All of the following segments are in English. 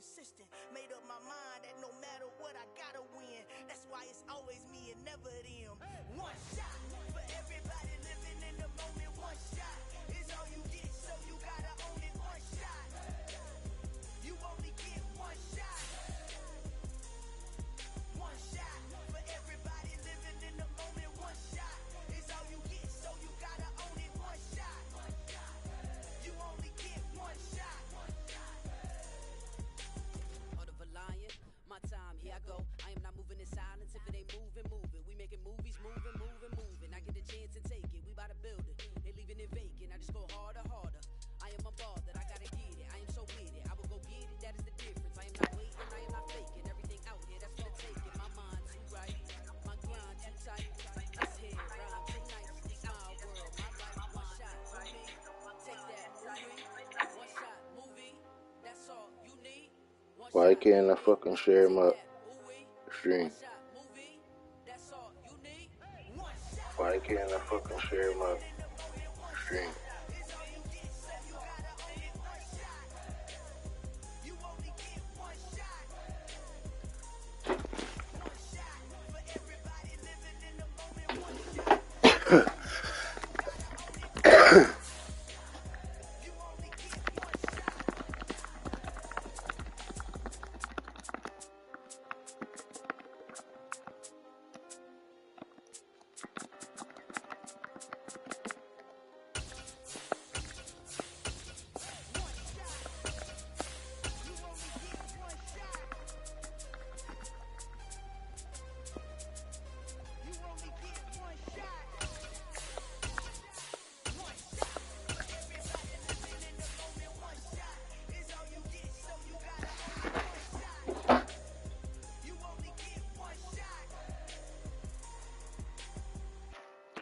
persistent. Made up my mind that no matter what, I gotta win. That's why it's always me and never them. One shot for everybody living in the moment. One shot is all you get, so you gotta own it. One shot. You only get one shot. One shot for everybody living in the moment. One shot is all you get, so you gotta own it. One shot. You only get one shot. Heart of a lion, my time, here I go. I am not moving in silence. If it ain't moving, moving. We making movies, moving, moving, moving. I get a chance to take it. We bout to build it. They leaving it vacant. I just go harder, harder. I am a ball that I gotta get it. I am so with it. I will go get it. That is the difference. I am not waiting. I am not faking. Everything out here, that's for the taking. My mind too right. My grind too tight. This here, rhyme too nice. It's my world. My life, one shot. Movie. Take that. Movie. One shot. Movie. That's all you need. Why can't I fucking share my stream? Why can't I fucking share my stream?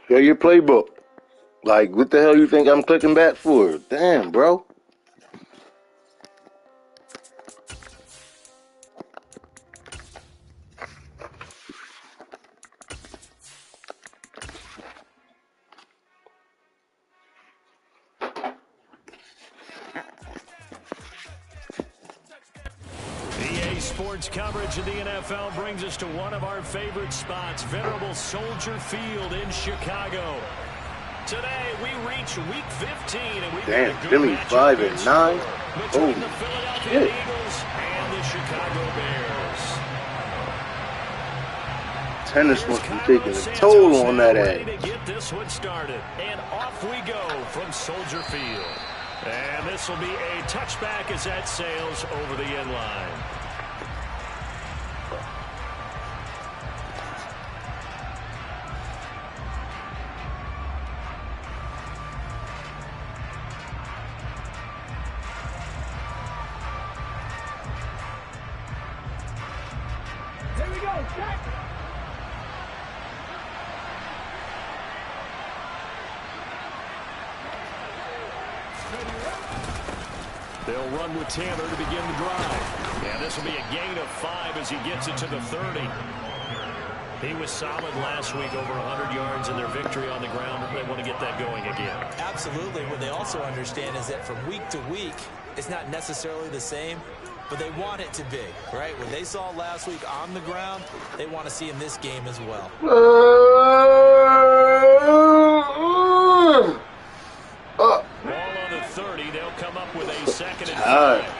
Show your playbook. Like, what the hell you think I'm clicking back for? Damn, bro. EA Sports coverage of the NFL brings us to one of our favorite spots, venerable Soldier Field in Chicago. Today we reach Week 15, and we've got a good Philly matchup 5-9. between the Oh, Philadelphia shit. Eagles and the Chicago Bears. Tennis Here's must be Cairo taking a Santos toll on now that ready ass. to get this one started, and off we go from Soldier Field. And this will be a touchback as that sails over the end line. Here we go, Jack. They'll run with Taylor to begin the drive. And this will be a gain of 5 as he gets it to the 30. He was solid last week, over 100 yards in their victory on the ground. They want to get that going again. Absolutely. What they also understand is that from week to week, it's not necessarily the same, but they want it to be, right? What they saw last week on the ground, they want to see in this game as well. Ball on the 30. They'll come up with a second and Tired. 5.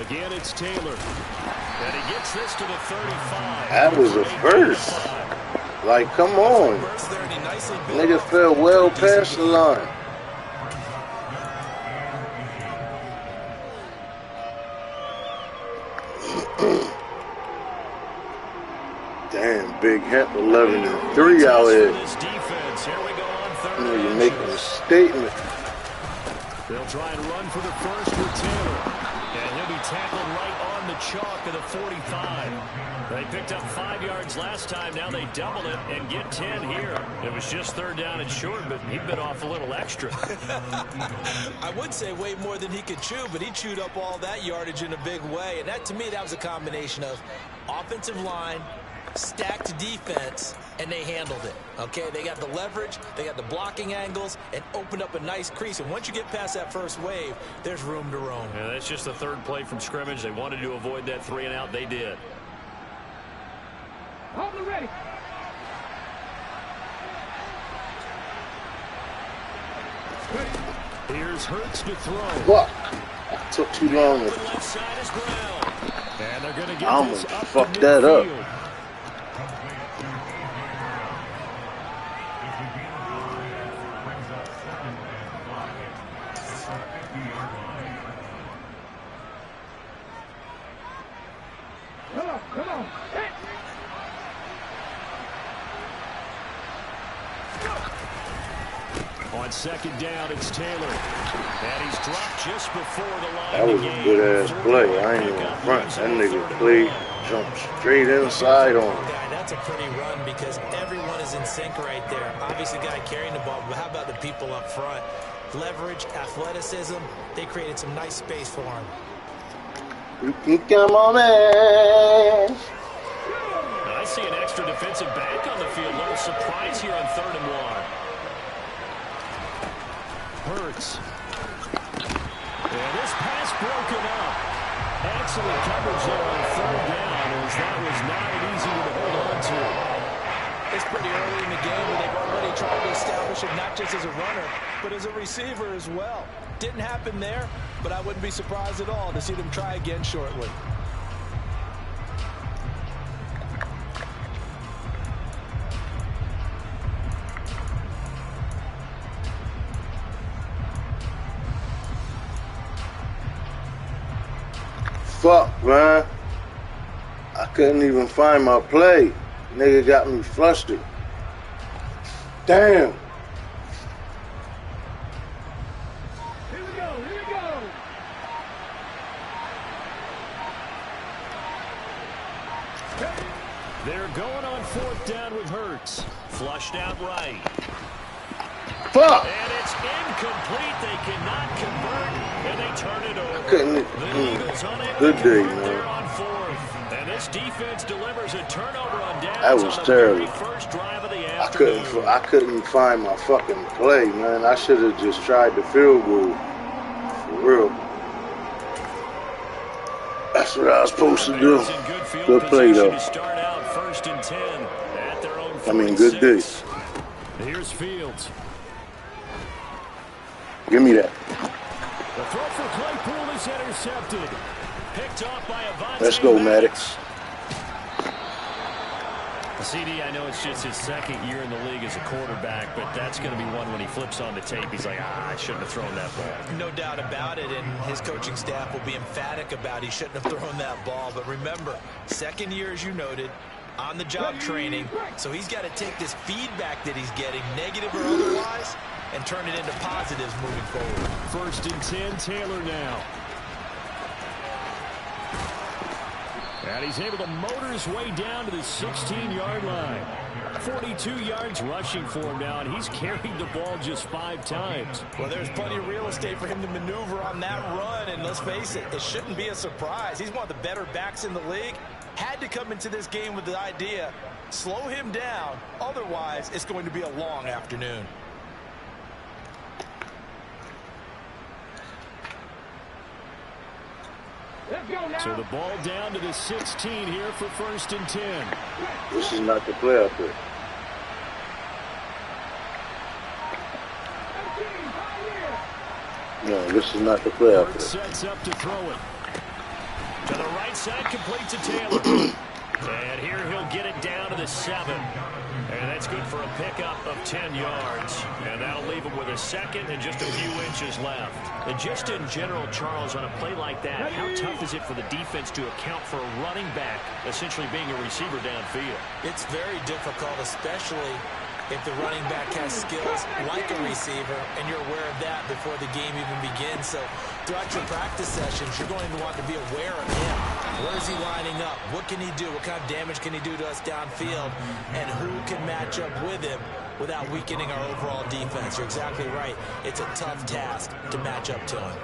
Again, it's Taylor. And he gets this to the 35. That was a burst. Like, come on. Nigga fell well past the line. Damn, Big Hemp 11-3 out here. Nigga making a statement. They'll try and run for the first with Taylor. And he'll be tackled right on the chalk of the 45. They picked up 5 yards last time. Now they double it and get 10 here. It was just third down and short, but he bit off a little extra. I would say way more than he could chew, but he chewed up all that yardage in a big way. And that, to me, that was a combination of offensive line, stacked defense, and they handled it, okay? They got the leverage, they got the blocking angles, and opened up a nice crease. And once you get past that first wave, there's room to roam. Yeah, that's just the third play from scrimmage. They wanted to avoid that 3-and-out. They did. Hold it ready. Here's Hurts to throw. What? Took too long. The left side is ground. And they're going to get I'm this gonna up fuck to that up. midfield. Come on. Hit. On second down, it's Taylor. And he's dropped just before the line. That was a good ass play. I ain't gonna front. That nigga played, jumped straight inside on him. That's a pretty run because everyone is in sync right there. Obviously, the guy carrying the ball, but how about the people up front? Leverage, athleticism, they created some nice space for him. You can come on, man. I see an extra defensive back on the field. A little surprise here on 3rd and 1. Hurts. And this pass broken up. Excellent coverage there on 3rd down, as that was not an easy one to hold on to. It's pretty early in the game, but they've already tried to establish it not just as a runner, but as a receiver as well. Didn't happen there, but I wouldn't be surprised at all to see them try again shortly. Fuck, man. I couldn't even find my play. Nigga got me flustered. Damn. Here we go. They're going on 4th down with Hurts. Flushed out right. Fuck. And it's incomplete. They cannot convert, and they turn it over. Couldn't. The Eagles unable Good to day, convert there man. on 4th. And this defense delivers a turnover on downs. That was on the terrible. very first drive of the afternoon. I couldn't find my fucking play, man. I should have just tried the field goal. For real. That's what I was supposed to do. Good play, though. To start out 1st and 10 at their own 46. I mean, good day. Here's Fields. Give me that. The throw for Claypool is intercepted. Picked off by Avonte Let's go, Maddox. CD, I know it's just his 2nd year in the league as a quarterback, but that's going to be one when he flips on the tape. He's like, I shouldn't have thrown that ball. No doubt about it, and his coaching staff will be emphatic about he shouldn't have thrown that ball. But remember, 2nd year, as you noted, on-the-job training, so he's got to take this feedback that he's getting, negative or otherwise, and turn it into positives moving forward. 1st and 10, Taylor now. And he's able to motor his way down to the 16-yard line. 42 yards rushing for him now, and he's carried the ball just 5 times. Well, there's plenty of real estate for him to maneuver on that run, and let's face it, it shouldn't be a surprise. He's one of the better backs in the league. Had to come into this game with the idea, slow him down, otherwise it's going to be a long afternoon. Let's go now. So the ball down to the 16 here for 1st and 10. This is not the play out there. 13, right here. No, this is not the play out Hurts there. sets up to throw it. To the right side, complete to Taylor. And here he'll get it down to the 7. And that's good for a pickup of 10 yards. And that'll leave him with a 2nd and just a few inches left. And just in general, Charles, on a play like that, how tough is it for the defense to account for a running back essentially being a receiver downfield? It's very difficult, especially if the running back has skills like a receiver, and you're aware of that before the game even begins. So throughout your practice sessions, you're going to want to be aware of him. Where is he lining up? What can he do? What kind of damage can he do to us downfield? And who can match up with him without weakening our overall defense? You're exactly right. It's a tough task to match up to him.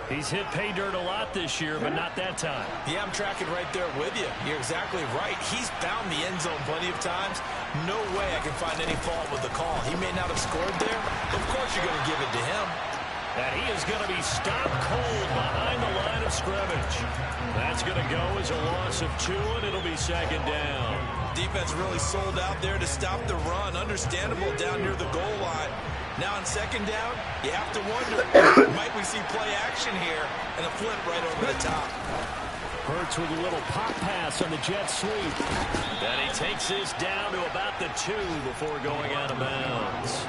He's hit pay dirt a lot this year, but not that time. Yeah, I'm tracking right there with you. You're exactly right. He's found the end zone plenty of times. No way I can find any fault with the call. He may not have scored there. Of course you're going to give it to him. And he is going to be stopped cold behind the line of scrimmage. That's going to go as a loss of 2, and it'll be second down. Defense really sold out there to stop the run. Understandable down near the goal line. Now on second down, you have to wonder, might we see play action here and a flip right over the top. Hurts with a little pop pass on the jet sweep. And he takes this down to about the 2 before going out of bounds.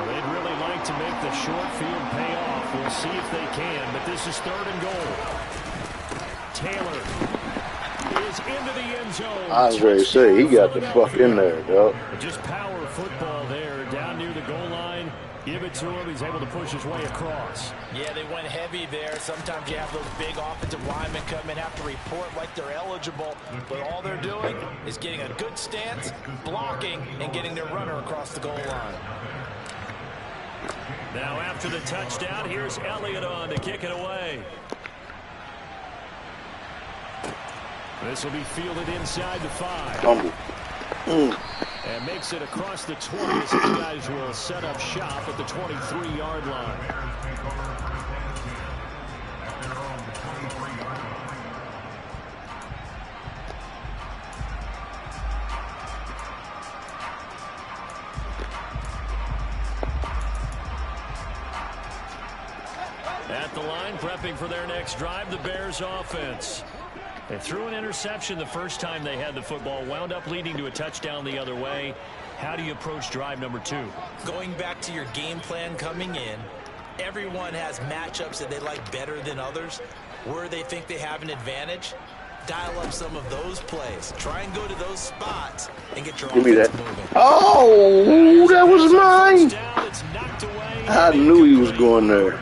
They'd really like to make the short field pay off. We'll see if they can, but this is 3rd and goal. Taylor is into the end zone. I was ready to say, he got the fuck in there, dog. Just power football there, down near the goal line. Give it to him. He's able to push his way across. Yeah, they went heavy there. Sometimes you have those big offensive linemen come in, have to report like they're eligible. But all they're doing is getting a good stance, blocking, and getting their runner across the goal line. Now after the touchdown, here's Elliott on to kick it away. This will be fielded inside the 5. And makes it across the 20 as these guys will set up shop at the 23-yard line. At the line, prepping for their next drive, the Bears offense. They threw an interception the first time they had the football, wound up leading to a touchdown the other way. How do you approach drive number 2? Going back to your game plan coming in, everyone has matchups that they like better than others. Where they think they have an advantage, dial up some of those plays. Try and go to those spots and get your offense moving. Oh, that was mine. I knew he was going there.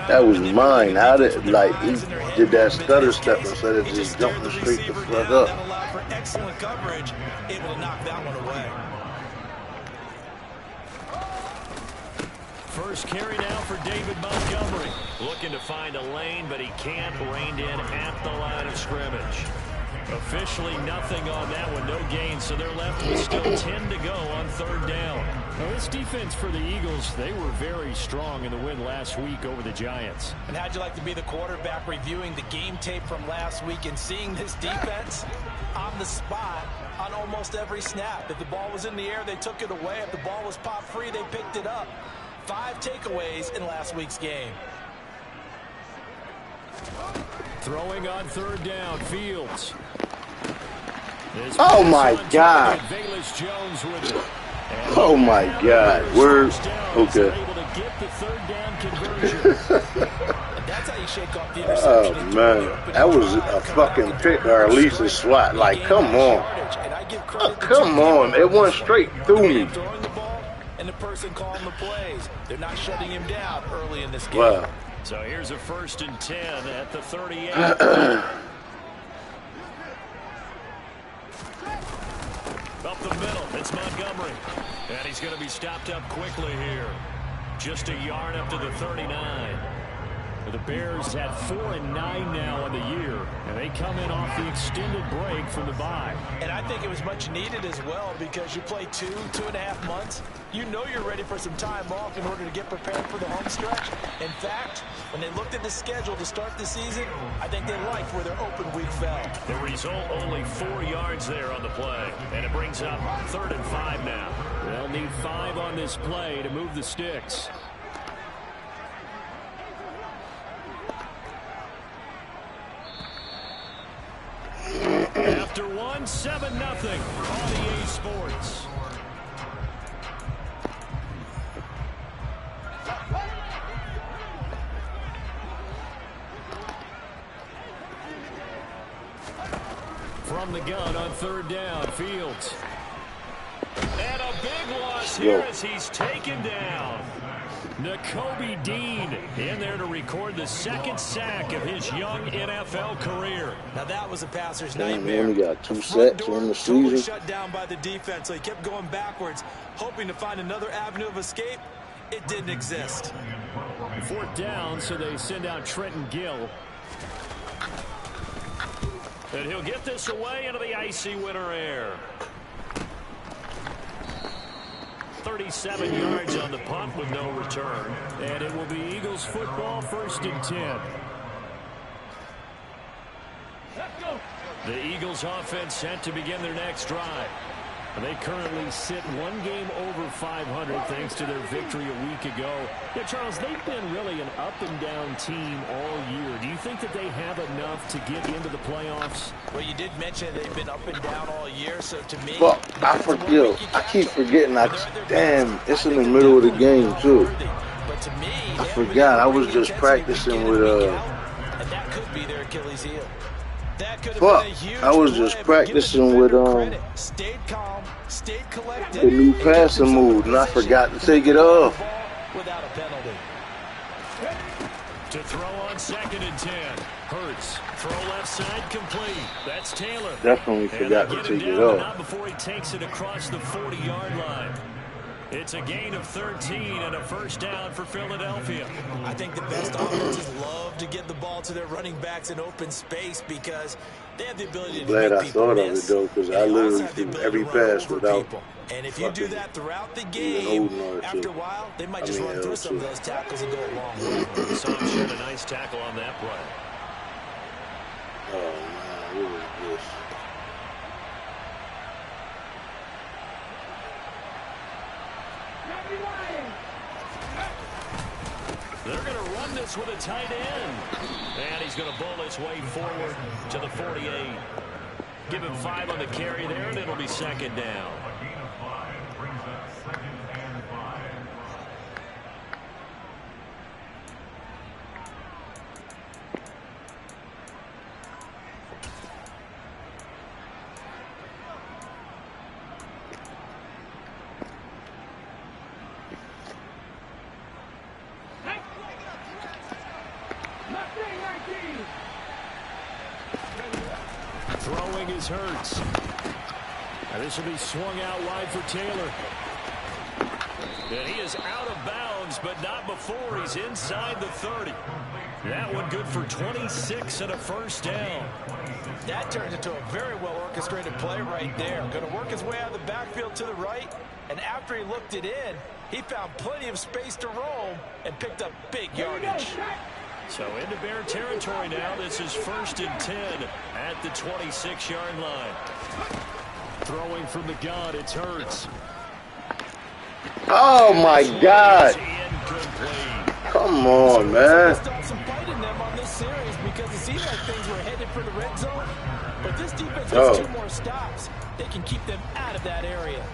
That was mine. How did, like, he did that stutter step instead of just jumping straight the fuck up. That allowed for excellent coverage, able to knock that one away. First carry now for David Montgomery. Looking to find a lane, but he can't. Reined in at the line of scrimmage. Officially nothing on that one, no gain, so they're left with still 10 to go on 3rd down. Now, this defense for the Eagles, they were very strong in the win last week over the Giants. And how'd you like to be the quarterback reviewing the game tape from last week and seeing this defense on the spot on almost every snap? If the ball was in the air, they took it away. If the ball was pop free, they picked it up. 5 takeaways in last week's game. Throwing on 3rd down, Fields. Oh my God. Oh my God. We're okay. That's how you shake off the interception. Oh man, that was a fucking pick or at least a swat. Like, come on. Oh, come on. It went straight through me. And the person calling the plays, they're not shutting him down early in this game. Wow. So here's a 1st and 10 at the 38. Up the middle, it's Montgomery. And he's going to be stopped up quickly here. Just a yard up to the 39. The Bears had 4-9 now on the year, and they come in off the extended break from the bye. And I think it was much needed as well because you play 2.5 months. You know you're ready for some time off in order to get prepared for the home stretch. In fact, when they looked at the schedule to start the season, I think they liked where their open week fell. The result, only 4 yards there on the play, and it brings up 3rd and 5 now. They'll need 5 on this play to move the sticks. After 1, 7-0 on EA Sports. From the gun on 3rd down, Fields. And a big loss here as he's taken down. Nakobe Dean in there to record the second sack of his young NFL career. Now that was a passer's Damn, nightmare. he only got 2 The front sacks door in the totally season. shut down by the defense, so he kept going backwards, hoping to find another avenue of escape. It didn't exist. 4th down, so they send out Trenton Gill. And he'll get this away into the icy winter air. 37 yards on the punt with no return. And it will be Eagles football, 1st and 10. Let's go. The Eagles offense set to begin their next drive. They currently sit 1 game over 500 thanks to their victory a week ago. Yeah, Charles, they've been really an up-and-down team all year. Do you think that they have enough to get into the playoffs? Well, you did mention they've been up and down all year, so to me... Well, I keep forgetting. Damn, it's in the middle of the game, too. But to me, I forgot. I was just practicing with, and that could be their Achilles heel. That could have Fuck, been a huge I was play, just but practicing give the with, defender credit. Stayed calm, stayed collected, the new and kept passing himself in move, and I position forgot to to take it move the off. ball without a penalty. To throw on 2nd and 10. Hurts. Throw left side complete. That's Taylor. Definitely And forgot they to get him take it down, but off. not before he takes it across the 40-yard line. It's a gain of 13 and a 1st down for Philadelphia. I think the best offenses love to get the ball to their running backs in open space because they have the ability to Glad make I people thought of miss, it, though, because and I they also literally have the threw ability every to run pass over without people. And if you do fucking that throughout the even game, holding on after to a it. while, they might just run through some of those tackles and go along. Saw him shed a nice tackle on that play. Oh, man, what is this? They're going to run this with a tight end. And he's going to bull his way forward to the 48. Give him 5 on the carry there, and it'll be 2nd down. Throwing is Hurts. And this will be swung out wide for Taylor. And he is out of bounds, but not before he's inside the 30. That one good for 26 and a 1st down. That turns into a very well-orchestrated play right there. Going to work his way out of the backfield to the right, and after he looked it in, he found plenty of space to roam and picked up big yardage. So into Bear territory now. This is 1st and 10 at the 26-yard line. Throwing from the gun, it's Hurts. Oh, my God. Incomplete. Come on, man. Start some fight in them on this series because it seemed like things were headed for the red zone. But this defense has 2 more stops. They can keep them out of that area.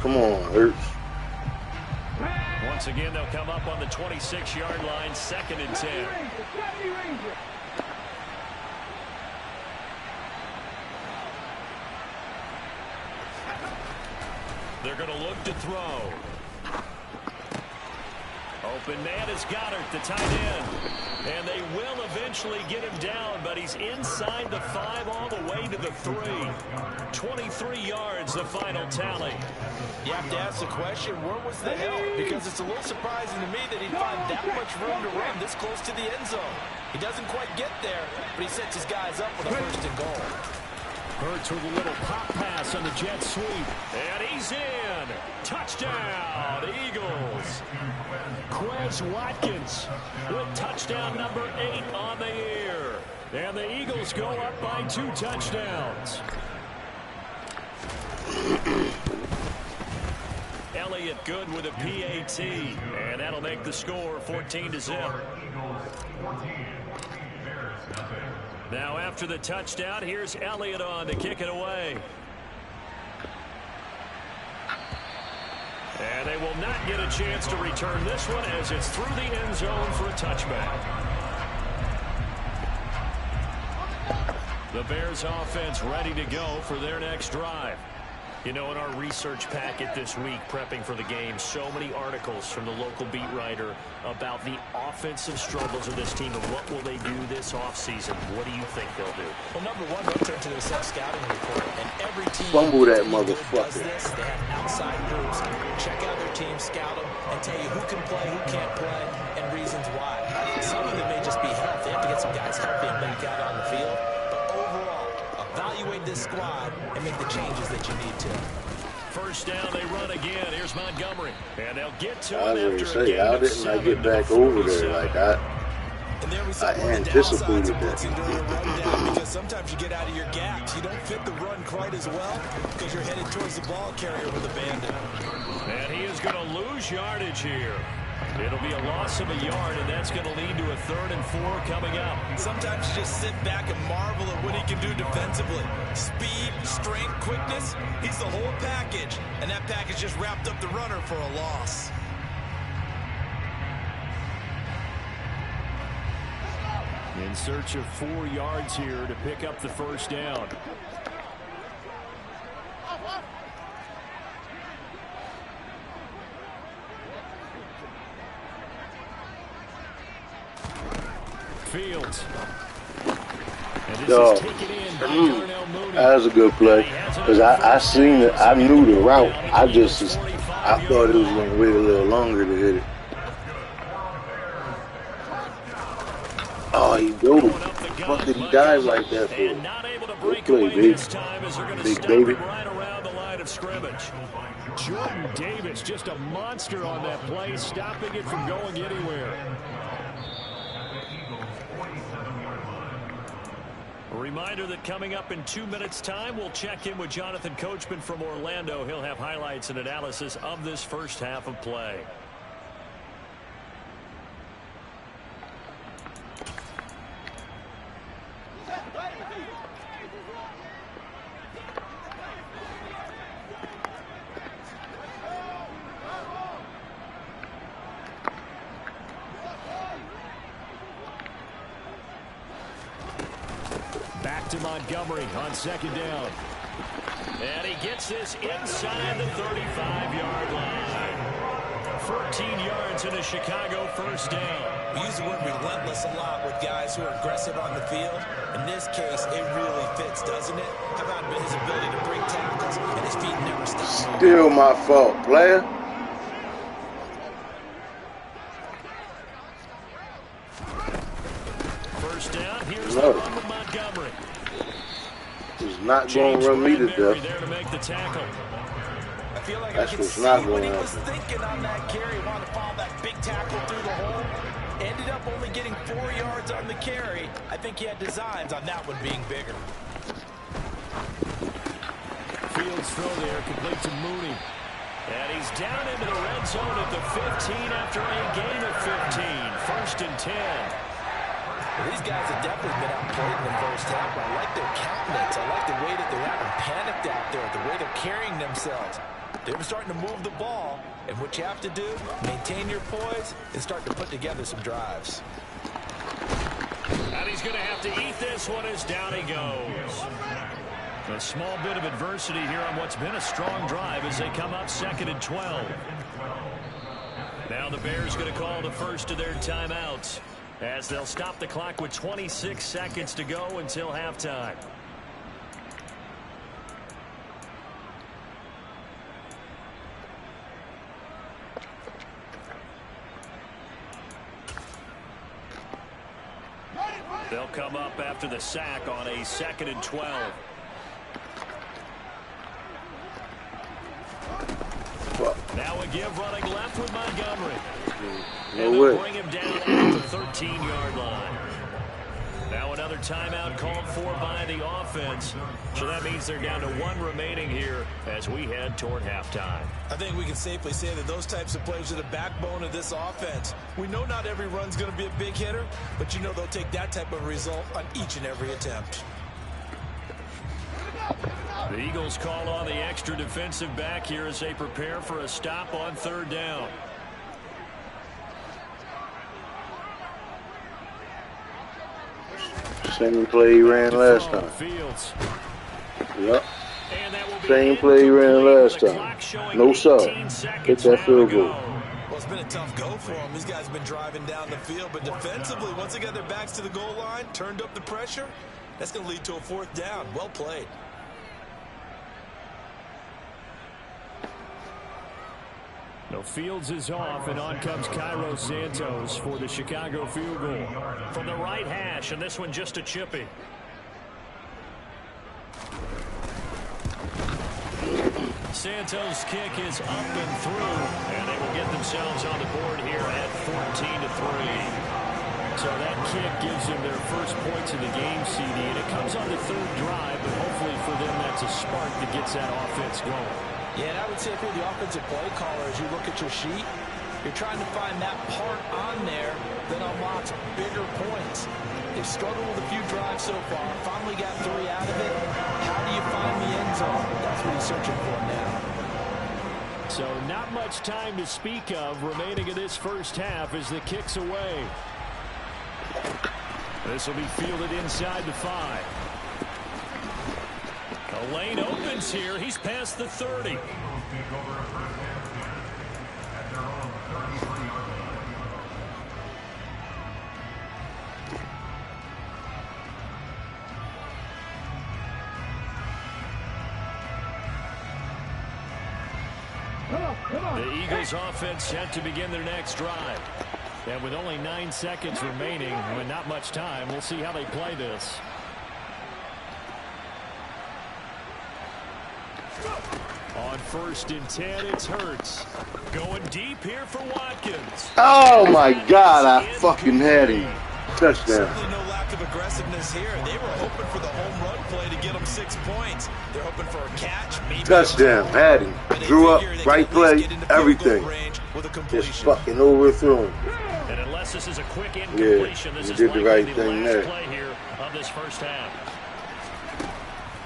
Come on, Hurts. Once again, they'll come up on the 26-yard line, 2nd and 10. They're going to look to throw. Open man is Goddard, the tight end. And they will eventually get him down, but he's inside the 5 all the way to the 3. 23 yards, the final tally. You have to ask the question, where was the help? Because it's a little surprising to me that he'd find that much room to run this close to the end zone. He doesn't quite get there, but he sets his guys up with a 1st and goal. Hurts with a little pop pass on the jet sweep. And he's in. Touchdown, Eagles. Quez Watkins with touchdown number 8 on the year. And the Eagles go up by 2 touchdowns. Elliott good with a PAT. And that'll make the score 14-0. Now after the touchdown, here's Elliott on to kick it away. And they will not get a chance to return this one as it's through the end zone for a touchback. The Bears offense ready to go for their next drive. You know, in our research packet this week, prepping for the game, so many articles from the local beat writer about the offensive struggles of this team and what will they do this offseason. What do you think they'll do? Well, number one, they'll turn to their self-scouting report, and every team fumble that does motherfucker. this. They have outside groups, check out their team, scout them, and tell you who can play, who can't play, and reasons why. Some of them may just be health. They have to get some guys healthy and back out on the field. But overall, evaluate this squad and make the changes that you need to. First down, they run again. Here's Montgomery. And they'll get to I was him going to after a say, gain how of didn't I 7 get back to over there? 47. Like, And there we saw I one of the anticipated downsides of that. blitzing during a rundown, because sometimes you get out of your gaps. You don't fit the run quite as well because you're headed towards the ball carrier with a bandit. And he is going to lose yardage here. It'll be a loss of a yard, and that's going to lead to a 3rd and 4 coming up. Sometimes you just sit back and marvel at what he can do defensively. Speed, strength, quickness, he's the whole package. And that package just wrapped up the runner for a loss. In search of 4 yards here to pick up the first down. Fields. Yo, that was a good play. Because I seen it. I knew the route. I thought it was going to wait a little longer to hit it. Oh, he dove. What did he dive like that for? Good play, baby. Big baby. Right around the line of scrimmage. Jordan Davis, just a monster on that play, stopping it from going anywhere. A reminder that coming up in 2 minutes' time, we'll check in with Jonathan Coachman from Orlando. He'll have highlights and analysis of this first half of play. Back to Montgomery on 2nd down. And he gets this inside the 35-yard line. 14 yards in a Chicago first down. We use the word relentless a lot with guys who are aggressive on the field. In this case, it really fits, doesn't it? How about his ability to break tackles and his feet never stop? Still my fault, player. First down, here's the run with Montgomery. He's not going to run me to death. There to make the tackle. I feel like That's I can what's see not what he going was on. thinking on that carry. Wanted to follow that big tackle through the hole. Ended up only getting 4 yards on the carry. I think he had designs on that one being bigger. Fields throw there, complete to Mooney. And he's down into the red zone at the 15 after a gain of 15. 1st and 10. Well, these guys have definitely been outplayed in the first half. I like their countenance. I like the way that they're acting panicked out there, the way they're carrying themselves. They're starting to move the ball, and what you have to do, maintain your poise and start to put together some drives. And he's going to have to eat this one as down he goes. A small bit of adversity here on what's been a strong drive as they come up 2nd and 12. Now the Bears going to call the first of their timeouts as they'll stop the clock with 26 seconds to go until halftime. They'll come up after the sack on a 2nd and 12. Now a give running left with Montgomery. No and they'll way. bring him down at the 13-yard line. Now another timeout called for by the offense. So that means they're down to 1 remaining here as we head toward halftime. I think we can safely say that those types of plays are the backbone of this offense. We know not every run's going to be a big hitter, but you know they'll take that type of result on each and every attempt. The Eagles call on the extra defensive back here as they prepare for a stop on 3rd down. Same play he ran last time. Fields. Yep. And that will Same play he ran last time. No sub. Hit that field goal. Well, it's been a tough go for them. These guys have been driving down the field, but defensively, once they got their backs to the goal line, turned up the pressure, that's going to lead to a 4th down. Well played. No, Fields is off, and on comes Cairo Santos for the Chicago field goal. From the right hash, and this one just a chippy. Santos' kick is up and through, and they will get themselves on the board here at 14-3. So that kick gives them their first points of the game, CD, and it comes on the 3rd drive, but hopefully for them that's a spark that gets that offense going. Yeah, and I would say if you're the offensive play caller, as you look at your sheet, you're trying to find that part on there that unlocks bigger points. They've struggled with a few drives so far. Finally got 3 out of it. How do you find the end zone? That's what he's searching for now. So not much time to speak of remaining in this first half as the kick's away. This will be fielded inside the 5. A lane opens here. He's past the 30. The Eagles offense set to begin their next drive. And with only 9 seconds remaining, with not much time, we'll see how they play this. On 1st and 10, it's Hurts. Going deep here for Watkins. Oh, my God. I fucking had him. Touchdown. Certainly no lack of aggressiveness here. They were hoping for the home run play to get them 6 points. They're hoping for a catch. Maybe touchdown. Had him. Drew up. Right play. Everything. Just fucking overthrew him. And unless this is a quick incompletion, this is did the right last thing there. Play here of this first half.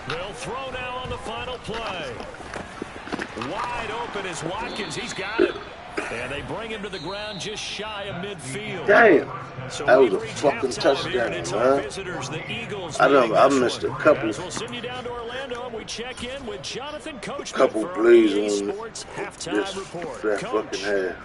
They'll throw now on the final play. Wide open is Watkins. He's got it. And they bring him to the ground just shy of midfield. Damn. So that was a fucking touchdown, man. I missed a couple. We'll send you down to Orlando and we check in with Jonathan Coachman couple for plays on Sports halftime this report. that Coach. fucking half.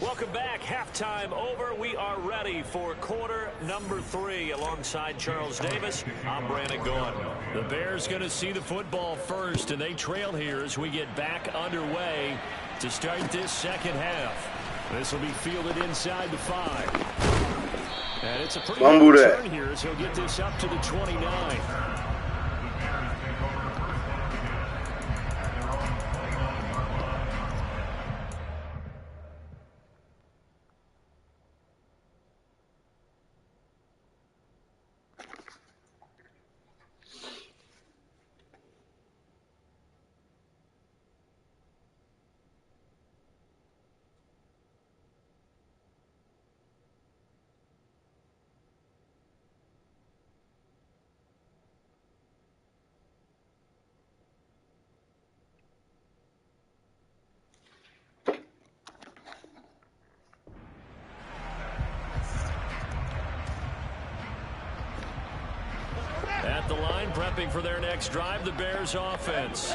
Welcome back. Halftime over. We are ready for quarter number 3 alongside Charles Davis. I'm Brandon Gaudin. The Bears going to see the football first, and they trail here as we get back underway to start this second half. This will be fielded inside the 5. And it's a pretty good return here as he'll get this up to the 29. At the line, prepping for their next drive, the Bears offense.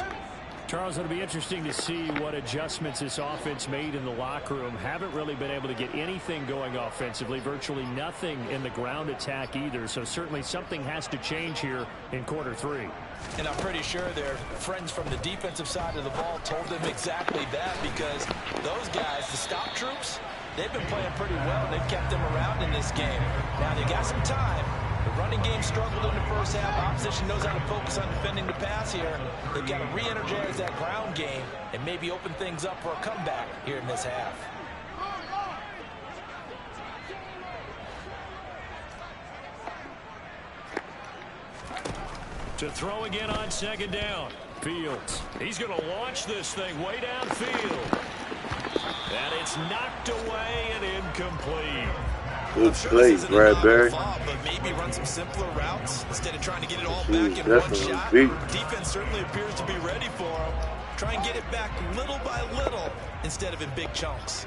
Charles, it'll be interesting to see what adjustments this offense made in the locker room. Haven't really been able to get anything going offensively, virtually nothing in the ground attack either. So certainly something has to change here in quarter 3. And I'm pretty sure their friends from the defensive side of the ball told them exactly that, because those guys, the stop troops, they've been playing pretty well. They've kept them around in this game. Now they got some time. The running game struggled in the first half. Opposition knows how to focus on defending the pass here. They've got to re-energize that ground game and maybe open things up for a comeback here in this half. To throw again on second down. Fields. He's going to launch this thing way downfield. And it's knocked away and incomplete. Good play, Bradbury. But maybe run some simpler routes instead of trying to get it all back in one shot. Defense certainly appears to be ready for him. Try and get it back little by little instead of in big chunks.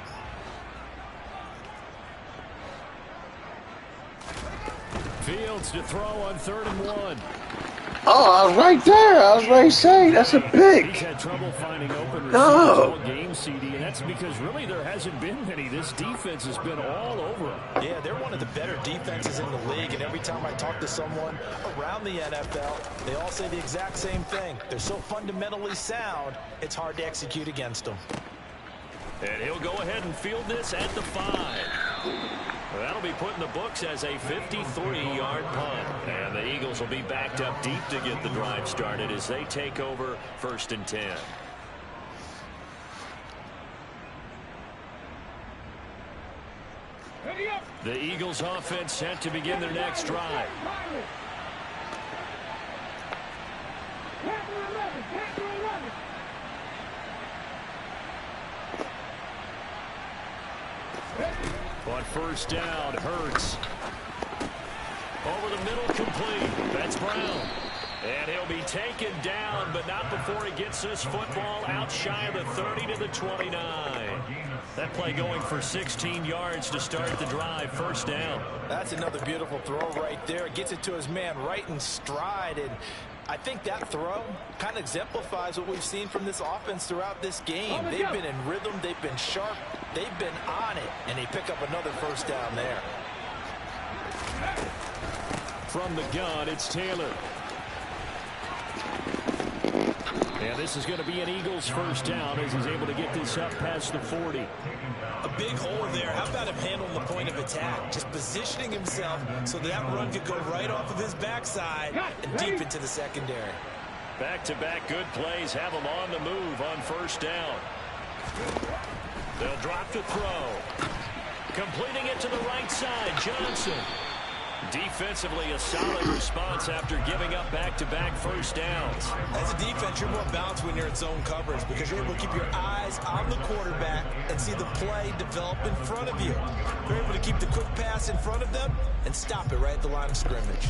Fields to throw on 3rd and 1. Oh, I was right there. I was ready to say that's a pick. He's had trouble finding open receivers all game, CD, and that's because really there hasn't been many. This defense has been all over them. Yeah, they're one of the better defenses in the league, and every time I talk to someone around the NFL, they all say the exact same thing. They're so fundamentally sound, it's hard to execute against them. And he'll go ahead and field this at the 5. That'll be put in the books as a 53-yard punt. And the Eagles will be backed up deep to get the drive started as they take over 1st and 10. The Eagles offense set to begin their next drive. On 1st down, Hurts. Over the middle, complete. That's Brown. And he'll be taken down, but not before he gets this football out shy of the 30 to the 29. That play going for 16 yards to start the drive. 1st down. That's another beautiful throw right there. Gets it to his man right in stride. And I think that throw kind of exemplifies what we've seen from this offense throughout this game. They've been in rhythm. They've been sharp. They've been on it. And they pick up another 1st down there. From the gun, it's Taylor. And this is going to be an Eagles 1st down as he's able to get this up past the 40. A big hole there. How about him handling the point of attack? Just positioning himself so that run could go right off of his backside and deep into the secondary. Back-to-back good plays have him on the move on 1st down. They'll drop to throw. Completing it to the right side, Johnson. Defensively, a solid response after giving up back-to-back 1st downs. As a defense, you're more balanced when you're in zone coverage because you're able to keep your eyes on the quarterback and see the play develop in front of you. You're able to keep the quick pass in front of them and stop it right at the line of scrimmage.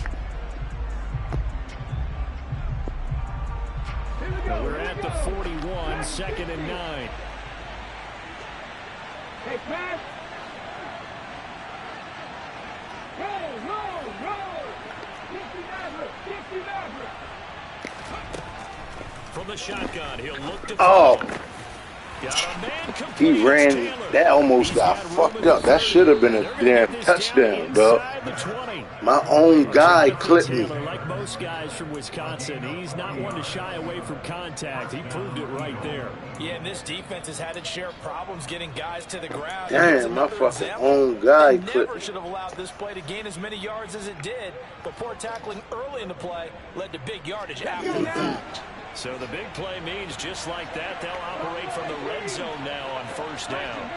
We're at the 41, 2nd and 9. Hey, pass. From the shotgun, he'll look to he ran. That almost got fucked up. That should have been a damn touchdown, bro. My own guy clipped me. Like most guys from Wisconsin, he's not one to shy away from contact. He proved it right there. Yeah, and this defense has had its share of problems getting guys to the ground. Damn, my fucking own guy clipped Never me. should have allowed this play to gain as many yards as it did, but poor tackling early in the play led to big yardage after the fact. So the big play means just like that, they'll operate from the red zone now on 1st down.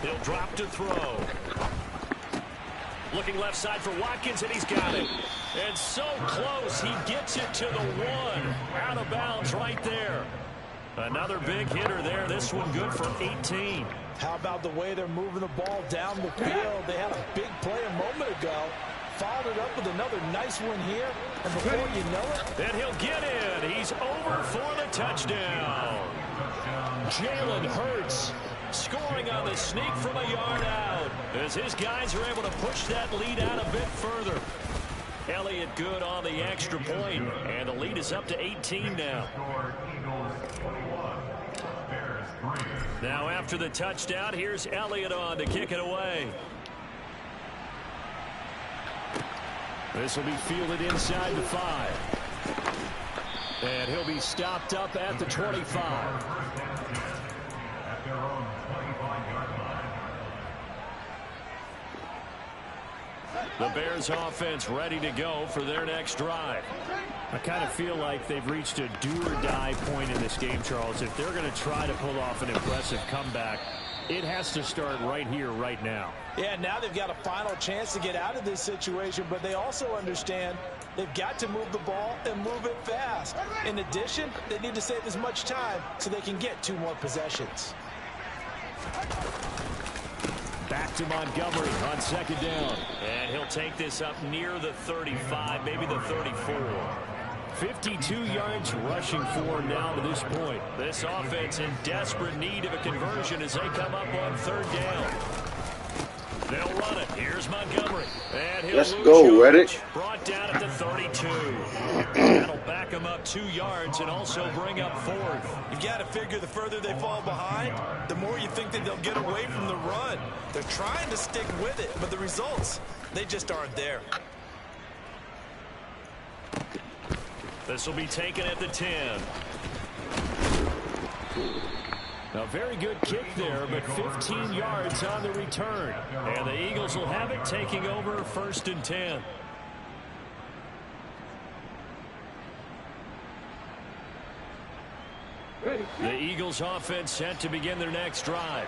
He'll drop to throw. Looking left side for Watkins, and he's got it. And so close, he gets it to the 1. Out of bounds right there. Another big hitter there. This one good for 18. How about the way they're moving the ball down the field? They had a big play a moment ago. Followed it up with another nice one here. And before you know it... And he'll get in. He's over for the touchdown. Jalen Hurts scoring on the sneak from a yard out. As his guys are able to push that lead out a bit further. Elliott good on the extra point. And the lead is up to 18 now. Now after the touchdown, here's Elliott on to kick it away. This will be fielded inside the 5. And he'll be stopped up at the 25. The Bears offense ready to go for their next drive. I kind of feel like they've reached a do-or-die point in this game, Charles. If they're going to try to pull off an impressive comeback, it has to start right here, right now. Yeah, now they've got a final chance to get out of this situation, but they also understand they've got to move the ball and move it fast. In addition, they need to save as much time so they can get 2 more possessions. Back to Montgomery on 2nd down. And he'll take this up near the 35, maybe the 34. 52 yards rushing for now to this point. This offense in desperate need of a conversion as they come up on 3rd down. They'll run it. Here's Montgomery. And let's go, Reddick. Brought down at the 32. That'll back them up 2 yards and also bring up 4th. You got to figure the further they fall behind, the more you think that they'll get away from the run. They're trying to stick with it, but the results, they just aren't there. This will be taken at the 10. A very good kick there, but 15 yards on the return. And the Eagles will have it, taking over 1st and 10. The Eagles offense set to begin their next drive.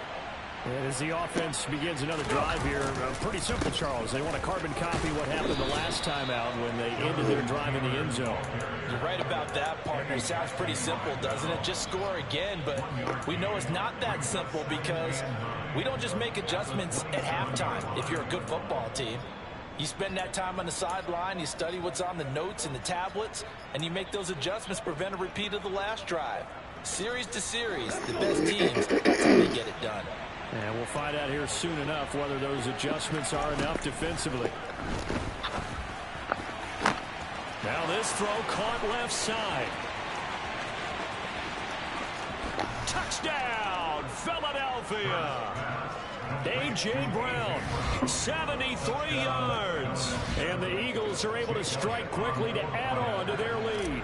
And as the offense begins another drive here, pretty simple, Charles. They want to carbon copy what happened the last time out when they ended their drive in the end zone. You're right about that, partner. Sounds pretty simple, doesn't it? Just score again, but we know it's not that simple because we don't just make adjustments at halftime if you're a good football team. You spend that time on the sideline, you study what's on the notes and the tablets, and you make those adjustments, prevent a repeat of the last drive. Series to series, the best teams, that's how they get it done. And we'll find out here soon enough whether those adjustments are enough defensively. Now this throw caught left side. Touchdown, Philadelphia! A.J. Brown, 73 yards. And the Eagles are able to strike quickly to add on to their lead.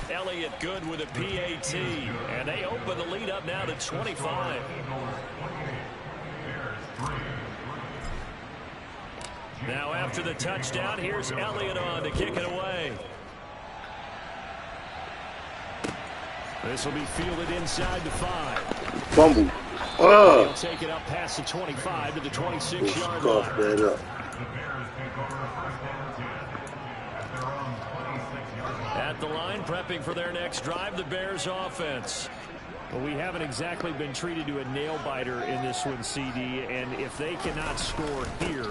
Elliott good with a PAT, and they open the lead up now to 25. Now after the touchdown, here's Elliott on to kick it away. This will be fielded inside the 5. Fumble. He'll take it up past the 25 to the 26-yard line. At the line, prepping for their next drive, the Bears offense. Well, we haven't exactly been treated to a nail-biter in this one, CD, and if they cannot score here,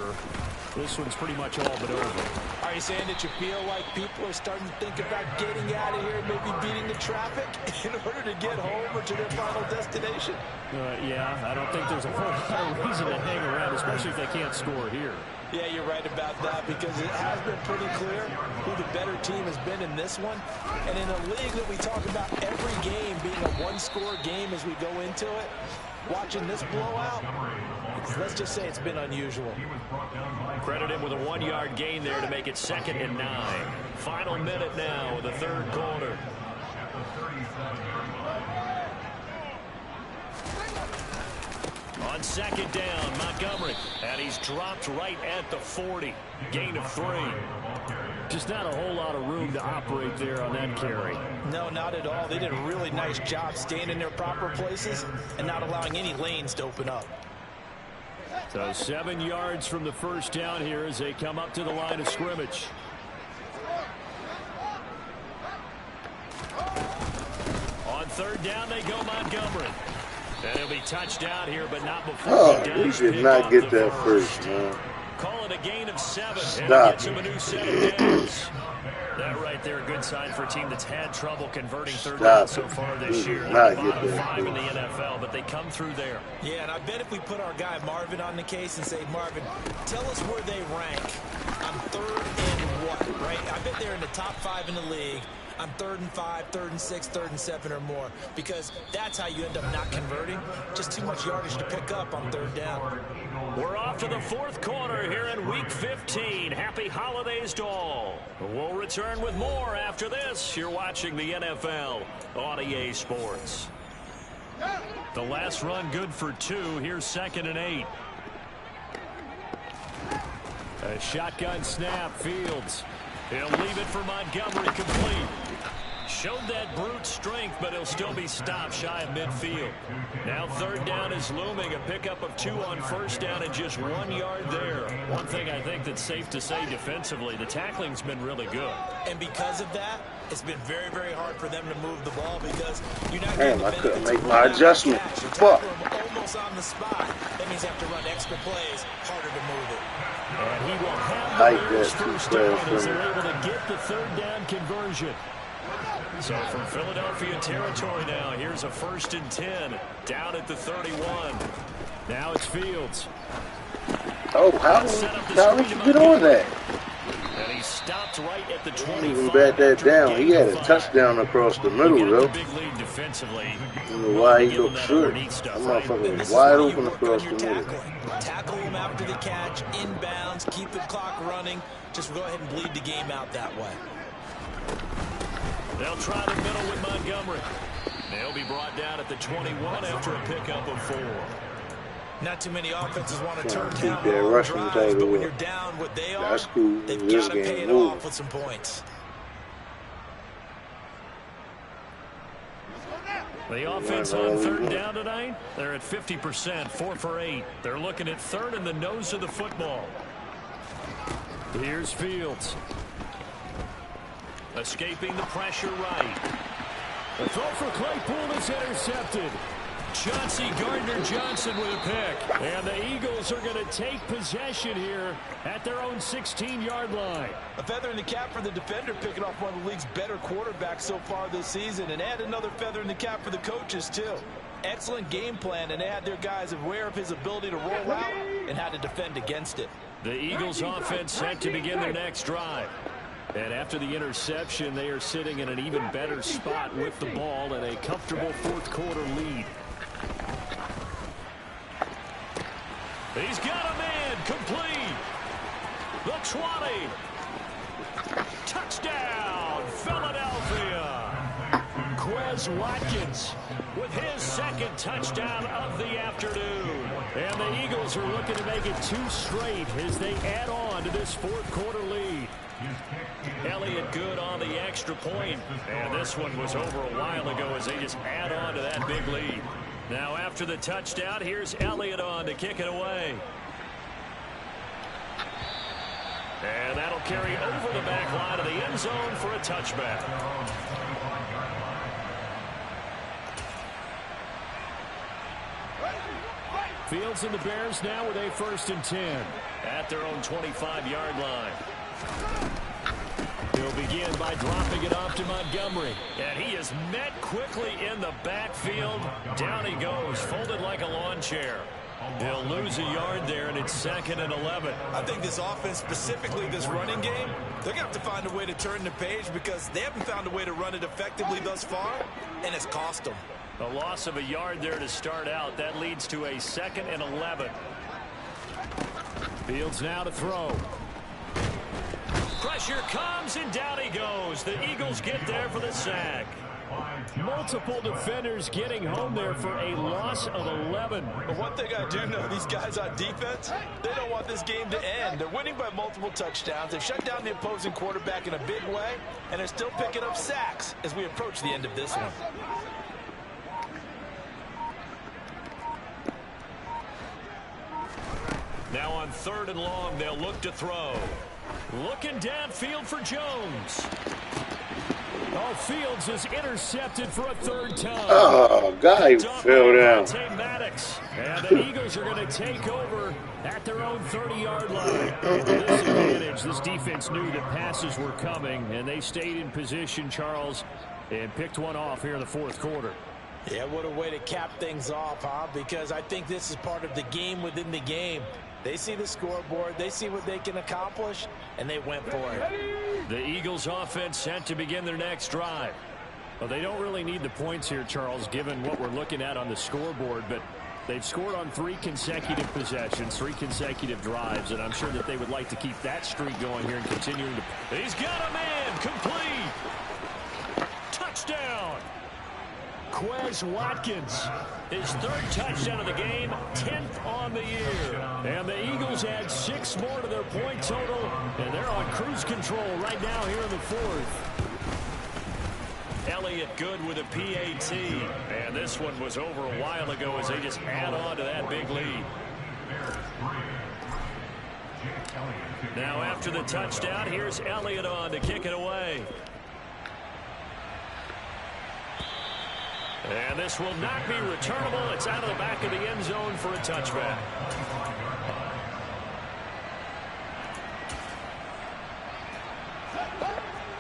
this one's pretty much all but over. Are you saying that you feel like people are starting to think about getting out of here, maybe beating the traffic in order to get home or to their final destination? Yeah, I don't think there's a whole lot of reason to hang around, especially if they can't score here. Yeah, you're right about that because it has been pretty clear who the better team has been in this one. And in a league that we talk about every game being a one-score game as we go into it, watching this blowout, let's just say it's been unusual. Credited with a 1-yard gain there to make it 2nd and 9. Final minute now of the 3rd quarter. On 2nd down, Montgomery, and he's dropped right at the 40. Gain of 3. Just not a whole lot of room to operate there on that carry. No, not at all. They did a really nice job staying in their proper places and not allowing any lanes to open up. So 7 yards from the first down here as they come up to the line of scrimmage. On 3rd down, they go Montgomery. And he'll be touchdown here, but not before. Oh, we did not get that first, man. Call it a gain of 7. Stop. And gets him a new set of downs. That right there, a good sign for a team that's had trouble converting 3rd down so far this year. Bottom 5 in the NFL, but they come through there. Yeah, and I bet if we put our guy Marvin on the case and say, Marvin, tell us where they rank on 3rd and what, right? I bet they're in the top 5 in the league on 3rd and 5, 3rd and 6, 3rd and 7 or more, because that's how you end up not converting. Just too much yardage to pick up on 3rd down. We're off to the 4th quarter here in Week 15. Happy holidays to all. We'll return with more after this. You're watching the NFL on EA Sports. The last run good for 2. Here's 2nd and 8. A shotgun snap, Fields. He'll leave it for Montgomery, complete. Showed that brute strength, but he'll still be stopped shy of midfield. Now 3rd down is looming. A pickup of 2 on 1st down and just 1 yard there. One thing I think that's safe to say defensively, the tackling's been really good. And because of that, it's been very, very hard for them to move the ball because you're not Damn, I couldn't make my adjustment. Fuck. Almost on the spot. That means you have to run extra plays, harder to move it. And he will have Like the that first too, down Fred. as they're able to get the third down conversion. So from Philadelphia territory now, here's a 1st and 10 down at the 31. Now it's Fields. Oh, how did you get on that? And he stopped right at the 25. He even bat that down. He had a touchdown across the middle, though. Big lead defensively. I don't know why he looked short. That motherfucker was wide open across the middle. Tackle him after the catch, inbounds, keep the clock running. Just go ahead and bleed the game out that way. They'll try the middle with Montgomery. They'll be brought down at the 21 after a pickup of 4. Not too many offenses want to turn Keep down that long rushing drives, title but when up. you're down what they are, That's cool. they've This got to pay game it moving. off with some points. The offense on 3rd down tonight, they're at 50%, 4 for 8. They're looking at 3rd in the nose of the football. Here's Fields. Escaping the pressure right. The throw for Claypool is intercepted. Chauncey Gardner-Johnson with a pick. And the Eagles are going to take possession here at their own 16-yard line. A feather in the cap for the defender, picking off one of the league's better quarterbacks so far this season, and add another feather in the cap for the coaches, too. Excellent game plan, and they had their guys aware of his ability to roll out and how to defend against it. The Eagles offense set to begin their next drive. And after the interception, they are sitting in an even better spot with the ball and a comfortable 4th quarter lead. He's got a man complete. The 20. Touchdown, Philadelphia. Quez Watkins with his 2nd touchdown of the afternoon. And the Eagles are looking to make it 2 straight as they add on to this 4th quarter lead. Elliott good on the extra point. And this one was over a while ago as they just add on to that big lead. Now after the touchdown, here's Elliott on to kick it away. And that'll carry over the back line of the end zone for a touchback. Fields and the Bears now with a 1st and 10 at their own 25-yard line. He'll begin by dropping it off to Montgomery. And he is met quickly in the backfield. Down he goes, folded like a lawn chair. They'll lose a yard there, and it's 2nd and 11. I think this offense, specifically this running game, they're going to have to find a way to turn the page because they haven't found a way to run it effectively thus far, and it's cost them. A loss of a yard there to start out. That leads to a 2nd and 11. Fields now to throw. Pressure comes, and down he goes. The Eagles get there for the sack. Multiple defenders getting home there for a loss of 11. But one thing I do know, these guys on defense, they don't want this game to end. They're winning by multiple touchdowns. They've shut down the opposing quarterback in a big way, and they're still picking up sacks as we approach the end of this one. Now on 3rd and long, they'll look to throw. Looking downfield for Jones. Oh, Fields is intercepted for a 3rd time. Oh, guy fell down. And the Eagles are going to take over at their own 30-yard line. This advantage, this defense knew that passes were coming, and they stayed in position, Charles, and picked one off here in the 4th quarter. Yeah, what a way to cap things off, huh? Because I think this is part of the game within the game. They see the scoreboard, they see what they can accomplish, and they went for it. The Eagles offense set to begin their next drive. Well, they don't really need the points here, Charles, given what we're looking at on the scoreboard, but they've scored on 3 consecutive possessions, 3 consecutive drives, and I'm sure that they would like to keep that streak going here and continuing to... He's got a man complete. Touchdown. Quez Watkins, his 3rd touchdown of the game, 10th on the year. And the Eagles add 6 more to their point total, and they're on cruise control right now here in the 4th. Elliott good with a PAT, and this one was over a while ago as they just add on to that big lead. Now after the touchdown, here's Elliott on to kick it away. And this will not be returnable. It's out of the back of the end zone for a touchback.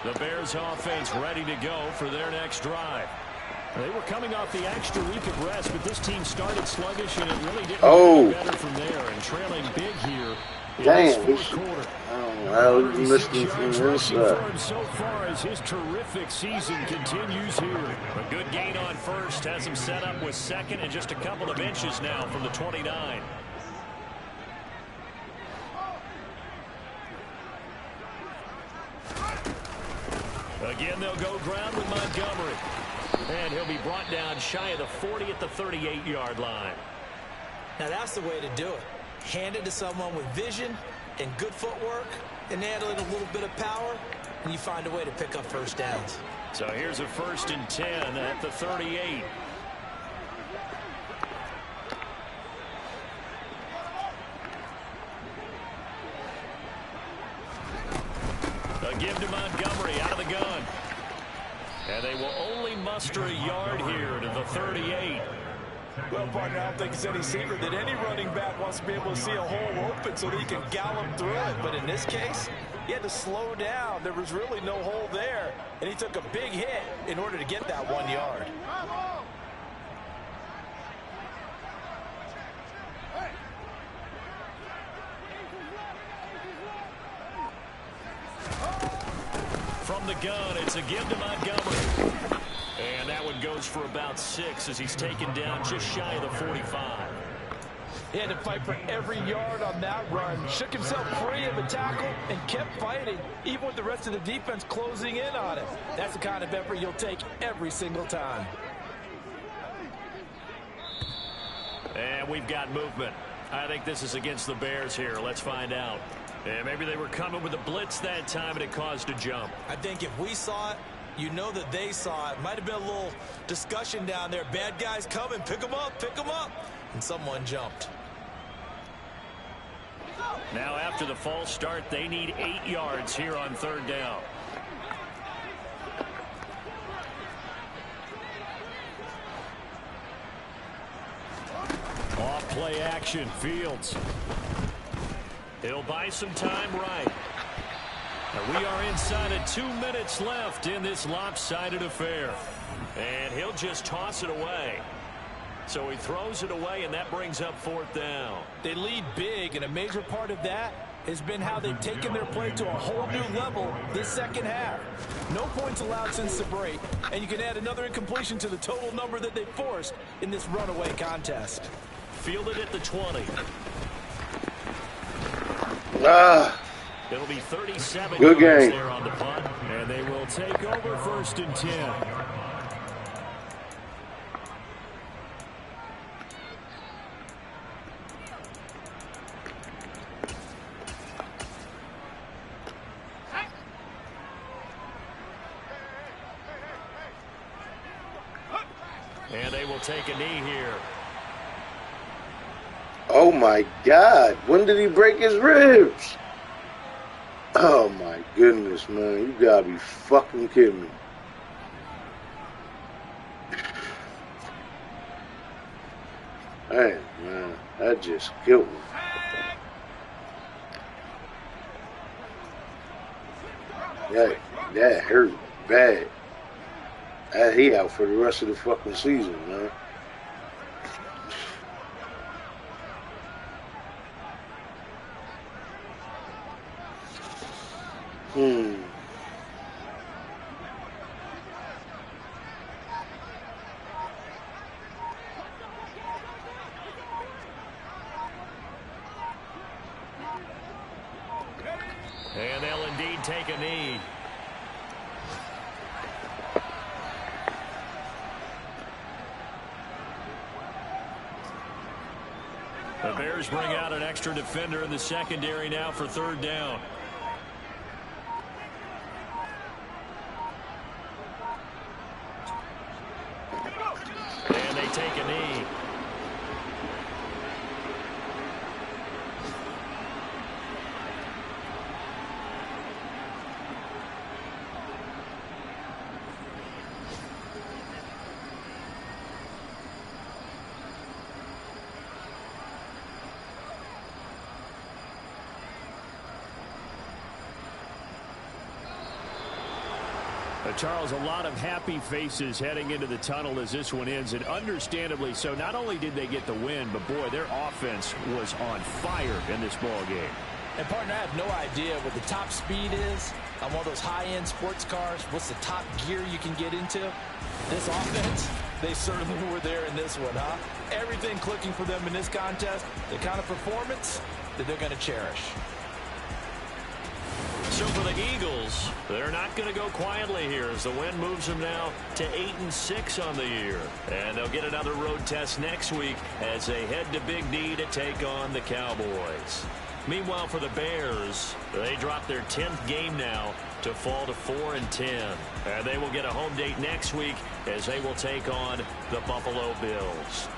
The Bears offense ready to go for their next drive. They were coming off the extra week of rest, but this team started sluggish, and it really didn't get better from there. And trailing big here in this fourth quarter. I was listening from this so far as his terrific season continues here. A good gain on first has him set up with second and just a couple of inches now from the 29. Again, they'll go ground with Montgomery. And he'll be brought down shy of the 40 at the 38-yard line. Now that's the way to do it. Hand it to someone with vision and good footwork, and add in a little bit of power, and you find a way to pick up first downs. So here's a 1st and 10 at the 38. A give to Montgomery out of the gun. And they will only muster a yard here to the 38. Well, partner, I don't think it's any secret that any running back wants to be able to see a hole open so that he can gallop through it. But in this case, he had to slow down. There was really no hole there, and he took a big hit in order to get that 1 yard. From the gun, it's a give to Montgomery. And that one goes for about 6 as he's taken down just shy of the 45. He had to fight for every yard on that run. Shook himself free of the tackle and kept fighting, even with the rest of the defense closing in on him. That's the kind of effort you'll take every single time. And we've got movement. I think this is against the Bears here. Let's find out. And maybe they were coming with a blitz that time and it caused a jump. I think if we saw it, you know that they saw it. Might have been a little discussion down there. Bad guys coming. Pick them up. Pick them up. And someone jumped. Now after the false start, they need 8 yards here on 3rd down. Off play action. Fields. He'll buy some time right. And we are inside of 2 minutes left in this lopsided affair. And he'll just toss it away. So he throws it away, and that brings up 4th down. They lead big, and a major part of that has been how they've taken their play to a whole new level this second half. No points allowed since the break, and you can add another incompletion to the total number that they forced in this runaway contest. Fielded at the 20. It'll be 37 good game there on the punt, and they will take over 1st and 10. And they will take a knee here. Oh my God, when did he break his ribs? Oh my goodness, man, you gotta be fucking kidding me. Hey, man, that just killed me. That hurt bad. He out for the rest of the fucking season, man. And they'll indeed take a knee. The Bears bring out an extra defender in the secondary now for 3rd down. And they take a knee. Charles, a lot of happy faces heading into the tunnel as this one ends, and understandably so. Not only did they get the win, but, boy, their offense was on fire in this ball game. And, partner, I have no idea what the top speed is on one of those high-end sports cars. What's the top gear you can get into? This offense, they certainly were there in this one, huh? Everything clicking for them in this contest, the kind of performance that they're going to cherish. So for the Eagles, they're not going to go quietly here as the win moves them now to 8-6 on the year. And they'll get another road test next week as they head to Big D to take on the Cowboys. Meanwhile, for the Bears, they drop their 10th game now to fall to 4-10. And they will get a home date next week as they will take on the Buffalo Bills.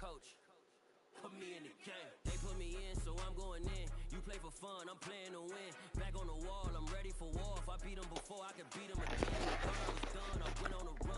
coach. Put me in the game. They put me in, so I'm going in. You play for fun, I'm playing to win. Back on the wall, I'm ready for war. If I beat them before, I can beat them again. I was done, I went on a run.